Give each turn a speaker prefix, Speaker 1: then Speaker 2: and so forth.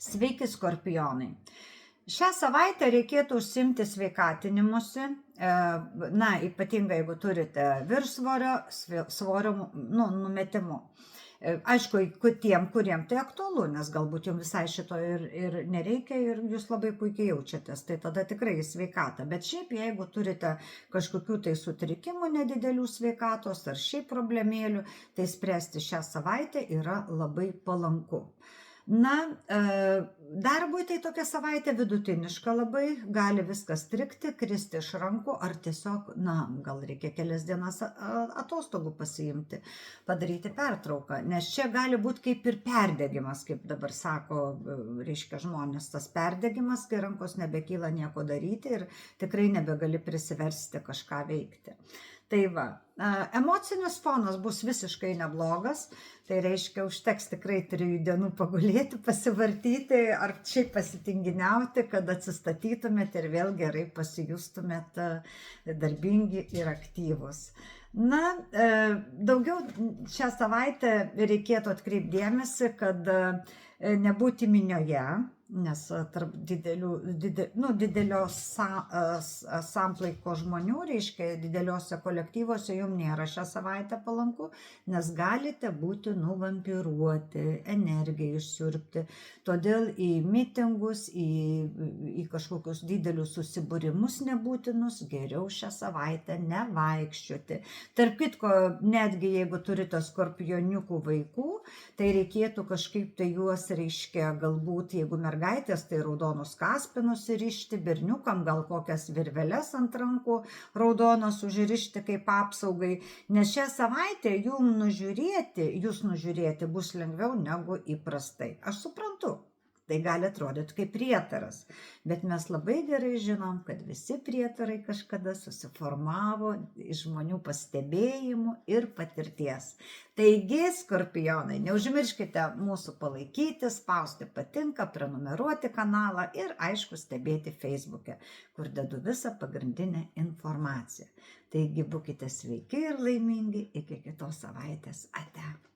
Speaker 1: Sveiki, skorpionai. Šią savaitę reikėtų užsiimti sveikatinimusi, ypatingai jeigu turite viršsvorio, svorio numetimu. Aišku, tiem, kuriem tai aktualu, nes galbūt jums visai šito ir nereikia ir jūs labai puikiai jaučiatės, tai tada tikrai į sveikatą. Bet šiaip, jeigu turite kažkokių tai sutrikimų nedidelių sveikatos ar šiaip problemėlių, tai spręsti šią savaitę yra labai palanku. Darbui tai tokia savaitė vidutiniška labai, gali viskas strigti, kristi iš rankų, ar tiesiog, gal reikia kelias dienas atostogų pasiimti, padaryti pertrauką, nes čia gali būti kaip ir perdegimas, kaip dabar sako, reiškia žmonės, tas perdegimas, kai rankos nebekyla nieko daryti ir tikrai nebegali prisiversti kažką veikti. Tai va, emocinis fonas bus visiškai neblogas, tai reiškia užteks tikrai 3 dienų pagulėti, pasivartyti ar šiaip pasitinginiauti, kad atsistatytumėt ir vėl gerai pasijustumėt darbingi ir aktyvūs. Daugiau šią savaitę reikėtų atkreipti dėmesį, kad nebūti minioje, nes tarp didelio samplaiko žmonių, reiškia dideliuose kolektyvuose, jums nėra šią savaitę palanku, nes galite būti nuvampiruoti, energiją išsiurbti. Todėl į mitingus, į kažkokius didelius susibūrimus nebūtinus geriau šią savaitę nevaikščioti. Tarp kitko, netgi jeigu turite skorpioniukų vaikų, tai reikėtų kažkaip tai juos, reiškia, galbūt, jeigu mergaitės, tai raudonus kaspinus įrišti, berniukam gal kokias virveles ant rankų raudonos užrišti kaip apsaugai, nes šią savaitę jūs nužiūrėti bus lengviau negu įprastai. Aš suprantu. Tai gali atrodyti kaip prietaras, bet mes labai gerai žinom, kad visi prietarai kažkada susiformavo iš žmonių pastebėjimų ir patirties. Taigi, skorpionai, neužmirškite mūsų palaikyti, spausti patinka, prenumeruoti kanalą ir, aišku, stebėti Facebook'e, kur dedu visą pagrindinę informaciją. Taigi, būkite sveiki ir laimingi, iki kitos savaitės. Ate.